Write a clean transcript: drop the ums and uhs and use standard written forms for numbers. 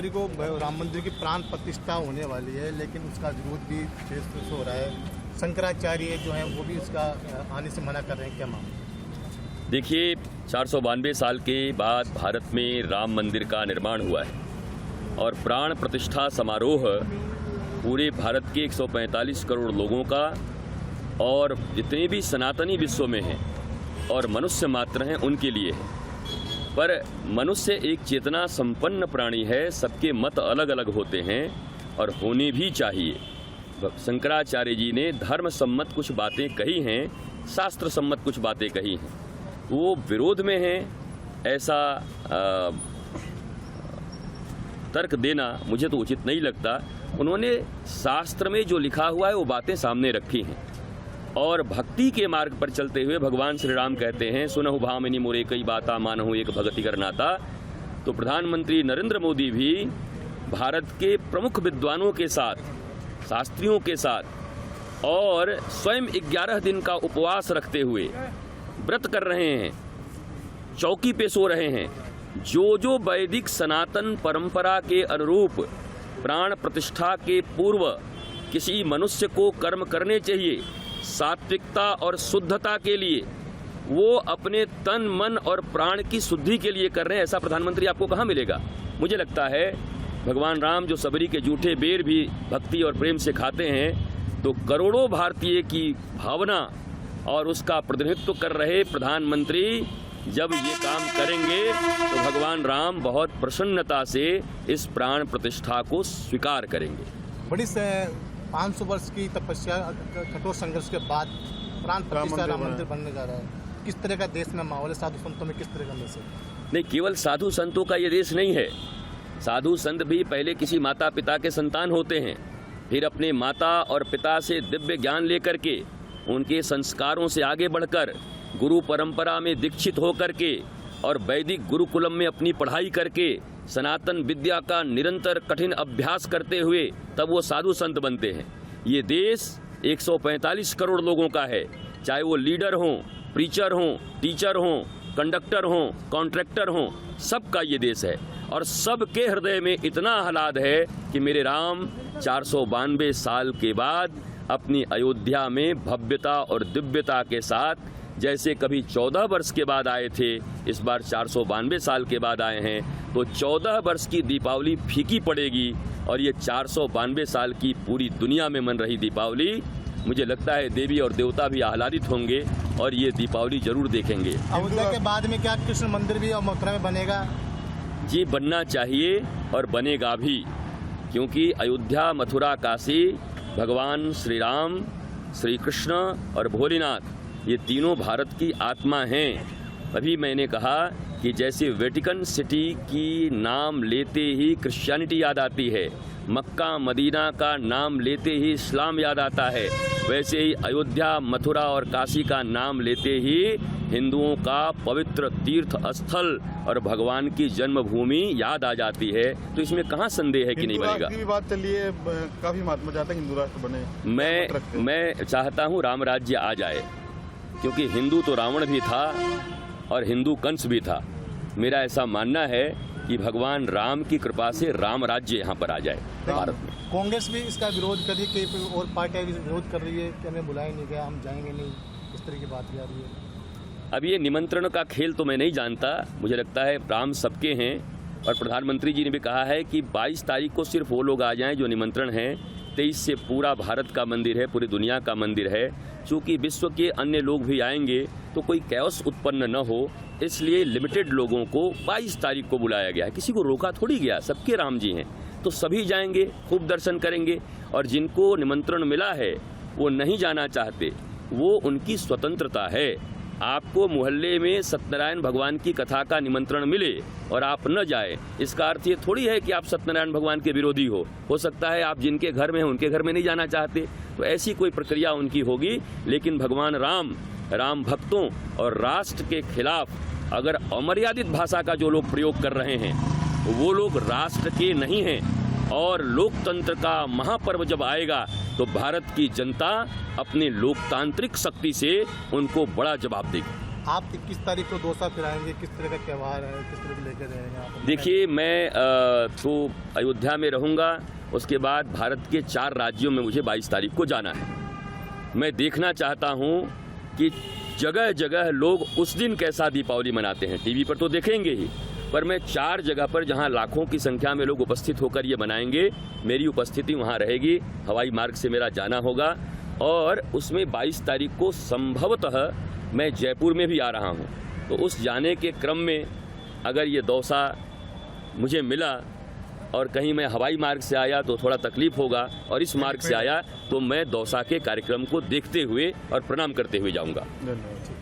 तारीख को राम मंदिर की प्राण प्रतिष्ठा होने वाली है, लेकिन उसका विरोध भी तेज से हो रहा है। शंकराचार्य जो हैं वो भी उसका आने से मना कर रहे हैं, क्या मामला? देखिए, 492 साल के बाद भारत में राम मंदिर का निर्माण हुआ है और प्राण प्रतिष्ठा समारोह पूरे भारत के 145 करोड़ लोगों का और जितने भी सनातनी विश्व में हैं और मनुष्य मात्र हैं उनके लिए है। पर मनुष्य एक चेतना संपन्न प्राणी है, सबके मत अलग अलग होते हैं और होने भी चाहिए। शंकराचार्य जी ने धर्म सम्मत कुछ बातें कही हैं, शास्त्र सम्मत कुछ बातें कही हैं, वो विरोध में हैं, ऐसा तर्क देना मुझे तो उचित नहीं लगता। उन्होंने शास्त्र में जो लिखा हुआ है वो बातें सामने रखी हैं और भक्ति के मार्ग पर चलते हुए भगवान श्री राम कहते हैं, सुनहु भामिनी मोरे कई बाता मानहु एक भगति कर नाता। तो प्रधानमंत्री नरेंद्र मोदी भी भारत के प्रमुख विद्वानों के साथ, शास्त्रियों के साथ और स्वयं 11 दिन का उपवास रखते हुए व्रत कर रहे हैं, चौकी पे सो रहे हैं। जो वैदिक सनातन परंपरा के अनुरूप प्राण प्रतिष्ठा के पूर्व किसी मनुष्य को कर्म करने चाहिए सात्विकता और शुद्धता के लिए, वो अपने तन मन और प्राण की शुद्धि के लिए कर रहे हैं। ऐसा प्रधानमंत्री आपको कहाँ मिलेगा? मुझे लगता है भगवान राम जो सबरी के जूठे बेर भी भक्ति और प्रेम से खाते हैं, तो करोड़ों भारतीय की भावना और उसका प्रतिनिधित्व कर रहे प्रधानमंत्री जब ये काम करेंगे तो भगवान राम बहुत प्रसन्नता से इस प्राण प्रतिष्ठा को स्वीकार करेंगे। बड़ी 500 वर्ष की तपस्या, कठोर संघर्ष के बाद प्राण प्रतिष्ठा राम मंदिर बनने जा रहा है। किस तरह का देश में माहौल है? साधु संतों में किस तरह का मैसेज? नहीं, केवल साधु संतों का ये देश नहीं है। साधु संत भी पहले किसी माता पिता के संतान होते हैं, फिर अपने माता और पिता से दिव्य ज्ञान लेकर के उनके संस्कारों से आगे बढ़कर गुरु परंपरा में दीक्षित होकर के और वैदिक गुरुकुलम में अपनी पढ़ाई करके सनातन विद्या का निरंतर कठिन अभ्यास करते हुए तब वो साधु संत बनते हैं। ये देश 145 करोड़ लोगों का है, चाहे वो लीडर हों, प्रीचर हों, टीचर हों, कंडक्टर हों, कॉन्ट्रैक्टर हों, सबका ये देश है और सबके हृदय में इतना आह्लाद है कि मेरे राम 492 साल के बाद अपनी अयोध्या में भव्यता और दिव्यता के साथ, जैसे कभी 14 वर्ष के बाद आए थे, इस बार 492 साल के बाद आए हैं, तो 14 वर्ष की दीपावली फीकी पड़ेगी और ये 492 साल की पूरी दुनिया में मन रही दीपावली, मुझे लगता है देवी और देवता भी आह्लादित होंगे और ये दीपावली जरूर देखेंगे। अयोध्या के बाद में क्या कृष्ण मंदिर भी मथुरा में बनेगा? जी, बनना चाहिए और बनेगा भी, क्योंकि अयोध्या, मथुरा, काशी भगवान श्री राम, श्री कृष्ण और भोलेनाथ ये तीनों भारत की आत्मा हैं। अभी मैंने कहा कि जैसे वेटिकन सिटी की नाम लेते ही क्रिश्चियनिटी याद आती है, मक्का मदीना का नाम लेते ही इस्लाम याद आता है, वैसे ही अयोध्या, मथुरा और काशी का नाम लेते ही हिंदुओं का पवित्र तीर्थ स्थल और भगवान की जन्मभूमि याद आ जाती है। तो इसमें कहाँ संदेह है कि नहीं बनेगा? की बात चली है, काफी महात्मा चाहता है हिंदू राष्ट्र बने। मैं चाहता हूँ राम राज्य आ जाए, क्योंकि हिंदू तो रावण भी था और हिंदू कंस भी था। मेरा ऐसा मानना है कि भगवान राम की कृपा से राम राज्य यहाँ पर आ जाए भारत में। कांग्रेस भी इसका विरोध कर रही है, कई और पार्टियां भी विरोध कर रही है कि हमें बुलाया नहीं गया, हम जाएंगे नहीं, इस तरह की बात भी आ रही है। अब ये निमंत्रण का खेल तो मैं नहीं जानता, मुझे लगता है राम सबके हैं और प्रधानमंत्री जी ने भी कहा है कि 22 तारीख को सिर्फ वो लोग आ जाएं जो निमंत्रण है। 23 से पूरा भारत का मंदिर है, पूरी दुनिया का मंदिर है। चूँकि विश्व के अन्य लोग भी आएंगे तो कोई कैओस उत्पन्न न हो, इसलिए लिमिटेड लोगों को 22 तारीख को बुलाया गया है। किसी को रोका थोड़ी गया, सबके राम जी हैं, तो सभी जाएंगे, खूब दर्शन करेंगे। और जिनको निमंत्रण मिला है वो नहीं जाना चाहते, वो उनकी स्वतंत्रता है। आपको मोहल्ले में सत्यनारायण भगवान की कथा का निमंत्रण मिले और आप न जाए, इसका अर्थ ये थोड़ी है कि आप सत्यनारायण भगवान के विरोधी हो सकता है आप जिनके घर में हैं उनके घर में नहीं जाना चाहते, तो ऐसी कोई प्रक्रिया उनकी होगी। लेकिन भगवान राम भक्तों और राष्ट्र के खिलाफ अगर अमर्यादित भाषा का जो लोग प्रयोग कर रहे हैं, वो लोग राष्ट्र के नहीं हैं। और लोकतंत्र का महापर्व जब आएगा तो भारत की जनता अपनी लोकतांत्रिक शक्ति से उनको बड़ा जवाब देगी। आप 21 तारीख को दौसा फिराएंगे, किस तरह का त्यौहार है, किस तरह के लेकर रहेंगे आप? देखिए, मैं तो अयोध्या में रहूँगा, उसके बाद भारत के 4 राज्यों में मुझे 22 तारीख को जाना है। मैं देखना चाहता हूँ कि जगह जगह लोग उस दिन कैसा दीपावली मनाते हैं। टीवी पर तो देखेंगे ही, पर मैं 4 जगह पर जहां लाखों की संख्या में लोग उपस्थित होकर ये मनाएंगे, मेरी उपस्थिति वहां रहेगी। हवाई मार्ग से मेरा जाना होगा और उसमें 22 तारीख को संभवतः मैं जयपुर में भी आ रहा हूं। तो उस जाने के क्रम में अगर ये दौसा मुझे मिला और कहीं मैं हवाई मार्ग से आया तो थोड़ा तकलीफ होगा, और इस मार्ग से आया तो मैं दौसा के कार्यक्रम को देखते हुए और प्रणाम करते हुए जाऊंगा। धन्यवाद।